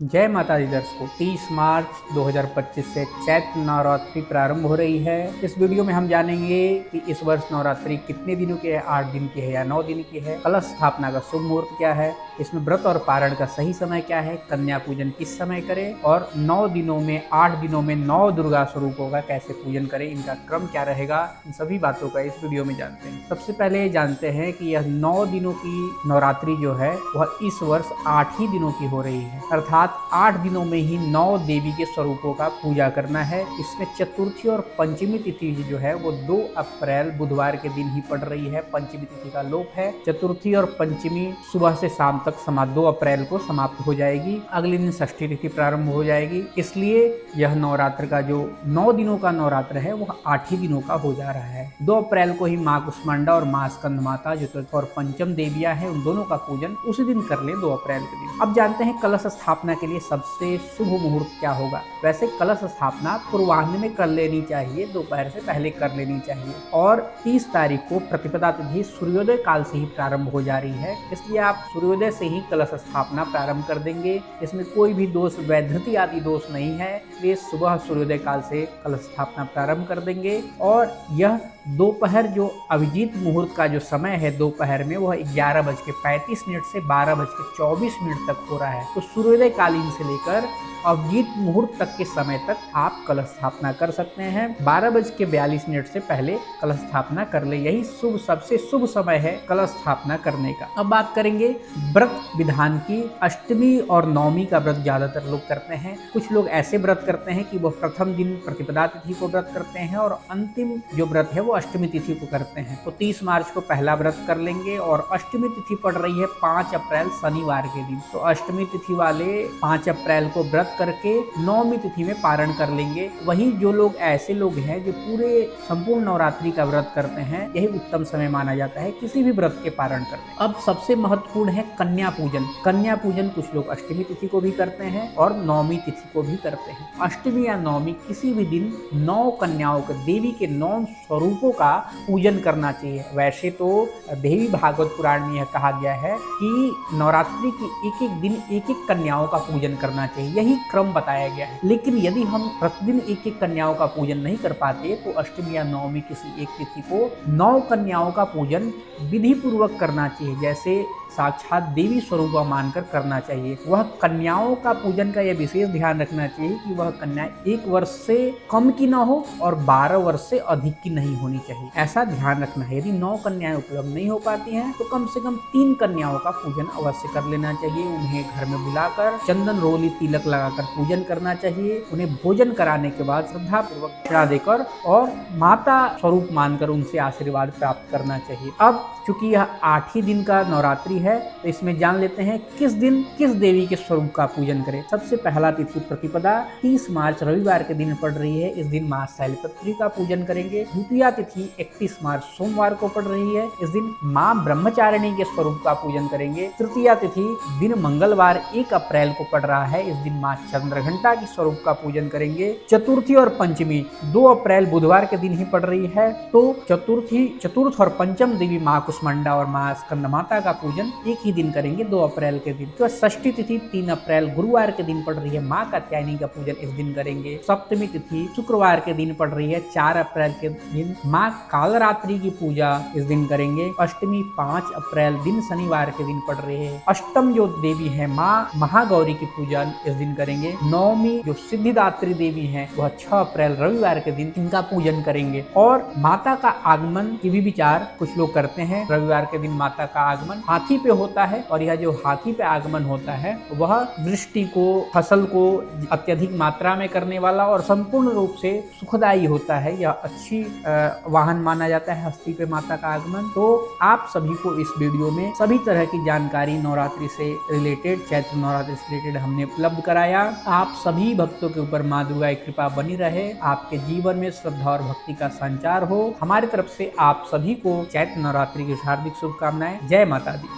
जय माता दी दर्शकों, 30 मार्च 2025 से चैत्र नवरात्रि प्रारंभ हो रही है। इस वीडियो में हम जानेंगे कि इस वर्ष नवरात्रि कितने दिनों की है, 8 दिन की है या 9 दिन की है, कलश स्थापना का शुभ मुहूर्त क्या है, इसमें व्रत और पारण का सही समय क्या है, कन्या पूजन किस समय करें और 9 दिनों में 8 दिनों में 9 दुर्गा स्वरूपों का कैसे पूजन करें, इनका क्रम क्या रहेगा, इन सभी बातों का इस वीडियो में जानते हैं। सबसे पहले जानते हैं कि यह 9 दिनों की नवरात्रि जो है वह इस वर्ष 8 ही दिनों की हो रही है, अर्थात 8 दिनों में ही 9 देवी के स्वरूपों का पूजा करना है। इसमें चतुर्थी और पंचमी तिथि जो है वो 2 अप्रैल बुधवार के दिन ही पड़ रही है। पंचमी तिथि का लोप है। चतुर्थी और पंचमी सुबह से शाम तक 2 अप्रैल को समाप्त हो जाएगी। अगले दिन षष्ठी तिथि प्रारंभ हो जाएगी। इसलिए यह नवरात्र का जो 9 दिनों का नवरात्र है वह 8 ही दिनों का हो जा रहा है। 2 अप्रैल को ही माँ कुष्मांडा और माँ स्कंद माता जो और पंचम देवियां हैं उन दोनों का पूजन उसी दिन कर ले, 2 अप्रैल के दिन। अब जानते हैं कलश स्थापना के लिए सबसे शुभ मुहूर्त क्या होगा। वैसे कलश स्थापना पूर्वाह्न में कर लेनी चाहिए, दोपहर से पहले कर लेनी चाहिए और 30 तारीख को प्रतिपदा तिथि सूर्योदय काल से ही प्रारंभ हो जा रही है। इसलिए आप सूर्योदय से ही कलश स्थापना प्रारंभ कर देंगे। इसमें कोई भी दोष, वैधृति आदि दोष नहीं है। वे सुबह सूर्योदय काल से कलश स्थापना प्रारंभ कर देंगे और यह दोपहर जो अभिजीत मुहूर्त का जो समय है दोपहर में वह 11:35 से 12:24 तक हो रहा है। तो सूर्योदय कालीन से लेकर अभिजीत मुहूर्त तक के समय तक आप कलश स्थापना कर सकते हैं। 12:42 से पहले कलश स्थापना कर ले, यही सबसे शुभ समय है कलश स्थापना करने का। अब बात करेंगे व्रत विधान की। अष्टमी और नवमी का व्रत ज्यादातर लोग करते हैं। कुछ लोग ऐसे व्रत करते हैं कि वह प्रथम दिन प्रतिपदा तिथि को व्रत करते हैं और अंतिम जो व्रत है वो अष्टमी तिथि को करते हैं। तो 30 मार्च को पहला व्रत कर लेंगे और अष्टमी तिथि पड़ रही है 5 अप्रैल शनिवार के दिन। तो अष्टमी तिथि वाले 5 अप्रैल को व्रत करके नौमी तिथि में पारण कर लेंगे। वही जो लोग ऐसे लोग हैं जो पूरे संपूर्ण नवरात्रि का व्रत करते हैं, यही उत्तम समय माना जाता है किसी भी व्रत के पारण करने। अब सबसे महत्वपूर्ण है कन्या पूजन। कन्या पूजन कुछ लोग अष्टमी तिथि को भी करते हैं और नौमी तिथि को भी करते हैं। अष्टमी या नौमी किसी भी दिन 9 कन्याओं के, देवी के 9 स्वरूपों का पूजन करना चाहिए। वैसे तो देवी भागवत पुराण में यह कहा गया है कि नवरात्रि की एक एक दिन एक एक कन्याओं का पूजन करना चाहिए, यही क्रम बताया गया है। लेकिन यदि हम प्रतिदिन एक एक कन्याओं का पूजन नहीं कर पाते तो अष्टमी या नवमी किसी एक तिथि को 9 कन्याओं का पूजन विधि पूर्वक करना चाहिए, जैसे साक्षात देवी स्वरूप मानकर करना चाहिए। वह कन्याओं का पूजन का यह विशेष ध्यान रखना चाहिए कि वह कन्या 1 वर्ष से कम की ना हो और 12 वर्ष से अधिक की नहीं होनी चाहिए, ऐसा ध्यान रखना है। यदि 9 कन्याएं उपलब्ध नहीं हो पाती हैं तो कम से कम 3 कन्याओं का पूजन अवश्य कर लेना चाहिए। उन्हें घर में बुलाकर चंदन रोली तिलक लगाकर पूजन करना चाहिए। उन्हें भोजन कराने के बाद श्रद्धा पूर्वक दक्षिणा देकर और माता स्वरूप मानकर उनसे आशीर्वाद प्राप्त करना चाहिए। अब चूंकि यह 8 ही दिन का नवरात्रि है तो इसमें जान लेते हैं किस दिन किस देवी के स्वरूप का पूजन करें। सबसे पहला तिथि प्रतिपदा 30 मार्च रविवार के दिन पड़ रही है, इस दिन मां शैलपुत्री का पूजन करेंगे। द्वितीय तिथि 31 मार्च सोमवार को पड़ रही है, इस दिन मां ब्रह्मचारिणी के स्वरूप का पूजन करेंगे। तृतीय तिथि दिन मंगलवार 1 अप्रैल को पड़ रहा है, इस दिन मां चंद्रघंटा के स्वरूप का पूजन करेंगे। चतुर्थी और पंचमी 2 अप्रैल बुधवार के दिन ही पड़ रही है, तो चतुर्थ और पंचम देवी मां कुष्मांडा और मां स्कंद माता का पूजन एक ही दिन करेंगे, 2 अप्रैल के दिन। तो षष्ठी तिथि 3 अप्रैल गुरुवार के दिन पड़ रही है, मां कात्यायनी का पूजन इस दिन करेंगे। सप्तमी तिथि शुक्रवार के दिन पड़ रही है, 4 अप्रैल के दिन मां कालरात्रि की पूजा इस दिन करेंगे। अष्टमी 5 अप्रैल दिन शनिवार के दिन पड़ रही है। अष्टम जो देवी है मां महागौरी की पूजा इस दिन करेंगे। नवमी जो सिद्धिदात्री देवी है वह 6 अप्रैल रविवार के दिन इनका पूजन करेंगे। और माता का आगमन की भी विचार कुछ लोग करते हैं। रविवार के दिन माता का आगमन हाथी पे होता है और यह जो हाथी पे आगमन होता है वह वृष्टि को, फसल को अत्यधिक मात्रा में करने वाला और संपूर्ण रूप से सुखदायी होता है। यह अच्छी वाहन माना जाता है हस्ती पे माता का आगमन। तो आप सभी को इस वीडियो में सभी तरह की जानकारी नवरात्रि से रिलेटेड, चैत्र नवरात्रि से रिलेटेड हमने उपलब्ध कराया। आप सभी भक्तों के ऊपर मां दुर्गा की कृपा बनी रहे, आपके जीवन में श्रद्धा और भक्ति का संचार हो। हमारी तरफ से आप सभी को चैत्र नवरात्रि की हार्दिक शुभकामनाएं। जय माता दी।